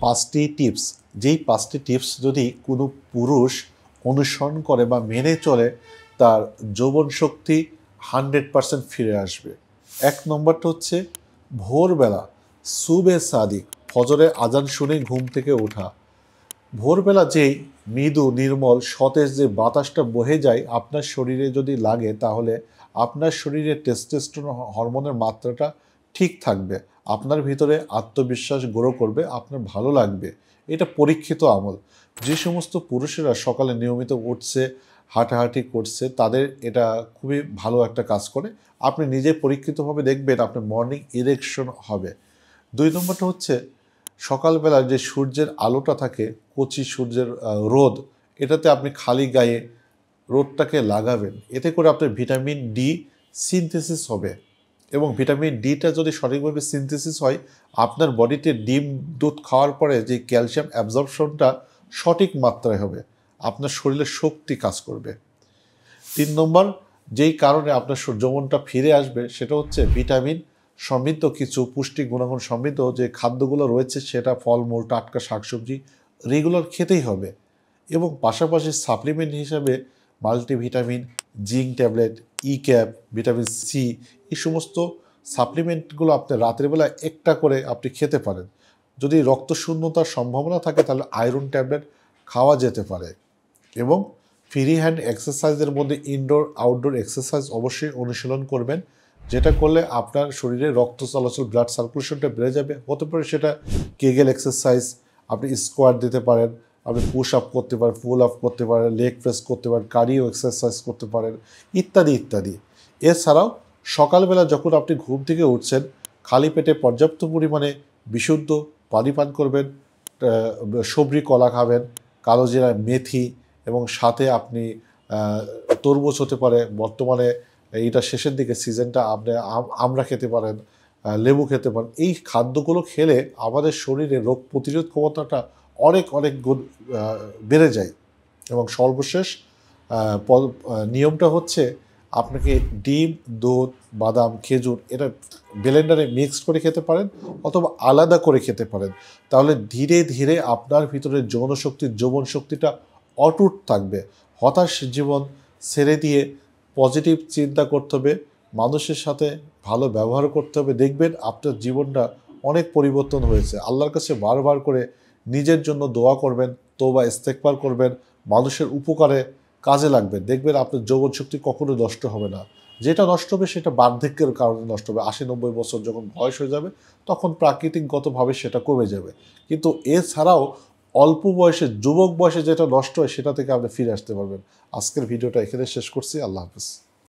5টি টিপস, যেই 5টি টিপস যদি কোনো পুরুষ অনুসরণ করে বা মেনে চলে তার যৌবন শক্তি 100% ফিরে আসবে। 1 নম্বরটা হচ্ছে ভোরবেলা সুবে সাদিক, ফজরে আজান শুনে ঘুম থেকে ওঠা। ভোরবেলা যেই মৃদু নির্মল সতেজ যে বাতাসটা বহে যায় আপনার শরীরে যদি লাগে, তাহলে আপনার শরীরে টেস্টোস্টেরন হরমোনের মাত্রাটা ঠিক থাকবে, আপনার ভিতরে আত্মবিশ্বাস গ্রো করবে, আপনার ভালো লাগবে। এটা পরীক্ষিত আমল। যে সমস্ত পুরুষেরা সকালে নিয়মিত উঠছে, হাঁটাহাঁটি করছে, তাদের এটা খুবই ভালো একটা কাজ করে। আপনি নিজে পরীক্ষিতভাবে দেখবেন আপনার মর্নিং ইরেকশন হবে। 2 নম্বরটা হচ্ছে সকালবেলা যে সূর্যের আলোটা থাকে, কচি সূর্যের রোদ, এটাতে আপনি খালি গায়ে রোদটাকে লাগাবেন। এতে করে আপনার ভিটামিন ডি সিনথেসিস হবে, এবং ভিটামিন ডিটা যদি সঠিকভাবে সিনথেসিস হয়, আপনার বডিতে ডিম দুধ খাওয়ার পরে যে ক্যালসিয়াম অ্যাবজর্পশনটা সঠিক মাত্রায় হবে, আপনার শরীরে শক্তি কাজ করবে। 3 নম্বর যেই কারণে আপনার যৌবনটা ফিরে আসবে সেটা হচ্ছে ভিটামিন সমৃদ্ধ কিছু পুষ্টি গুণাগুণ সমৃদ্ধ যে খাদ্যগুলো রয়েছে, সেটা ফলমূল, টাটকা শাকসবজি রেগুলার খেতেই হবে। এবং পাশাপাশি সাপ্লিমেন্ট হিসাবে multivitamin, zinc tablet, E cap, vitamin C, এই সমস্ত সাপ্লিমেন্টগুলো আপনি রাতের বেলা একটা করে আপনি খেতে পারেন। যদি রক্তশূন্যতার সম্ভাবনা থাকে তাহলে আয়রন ট্যাবলেট খাওয়া যেতে পারে। এবং ফ্রি হ্যান্ড এক্সারসাইজের মধ্যে ইনডোর আউটডোর এক্সারসাইজ অবশ্যই অনুশীলন করবেন, যেটা করলে আপনার শরীরে রক্ত চলাচল, ব্লাড সার্কুলেশনটা বেড়ে যাবে। হতে পারে সেটা কেগেল এক্সারসাইজ, আপনি স্কোয়াট দিতে পারেন, আপনি পুশ আপ করতে পারেন, পুল আপ করতে পারেন, লেগ প্রেস করতে পারেন, কার্ডিও এক্সারসাইজ করতে পারেন, ইত্যাদি ইত্যাদি। এছাড়াও সকালবেলা যখন আপনি ঘুম থেকে উঠছেন, খালি পেটে পর্যাপ্ত পরিমাণে বিশুদ্ধ পানি পান করবেন, সবরি কলা খাবেন, কালো জিরা, মেথি, এবং সাথে আপনি তরমুজ হতে পারে, বর্তমানে এইটা শেষের দিকে সিজনটা, আপনি আমরা খেতে পারেন, লেবু খেতে পারেন। এই খাদ্যগুলো খেলে আমাদের শরীরে রোগ প্রতিরোধ ক্ষমতাটা অনেক অনেক গুণ বেড়ে যায়। এবং সর্বশেষ নিয়মটা হচ্ছে আপনাকে ডিম, দুধ, বাদাম, খেজুর এটা ব্লেন্ডারে মিক্সড করে খেতে পারেন অথবা আলাদা করে খেতে পারেন। তাহলে ধীরে ধীরে আপনার ভিতরে যৌবন শক্তিটা অটুট থাকবে। হতাশ জীবন ছেড়ে দিয়ে পজিটিভ চিন্তা করতে হবে, মানুষের সাথে ভালো ব্যবহার করতে হবে। দেখবেন আপনার জীবনটা অনেক পরিবর্তন হয়েছে। আল্লাহর কাছে বারবার করে নিজের জন্য দোয়া করবেন, তওবা ইস্তেগফার করবেন, মানুষের উপকারে কাজে লাগবে। দেখবেন আপনার যৌবন শক্তি কখনো নষ্ট হবে না। যেটা নষ্ট হবে সেটা বার্ধক্যের কারণে নষ্ট হবে। 80-90 বছর যখন বয়স হয়ে যাবে তখন প্রাকৃতিকগতভাবে সেটা কমে যাবে। কিন্তু এছাড়াও অল্প বয়সে, যুবক বয়সে যেটা নষ্ট হয় সেটা থেকে আপনি ফিরে আসতে পারবেন। আজকের ভিডিওটা এখানে শেষ করছি। আল্লাহ হাফেজ।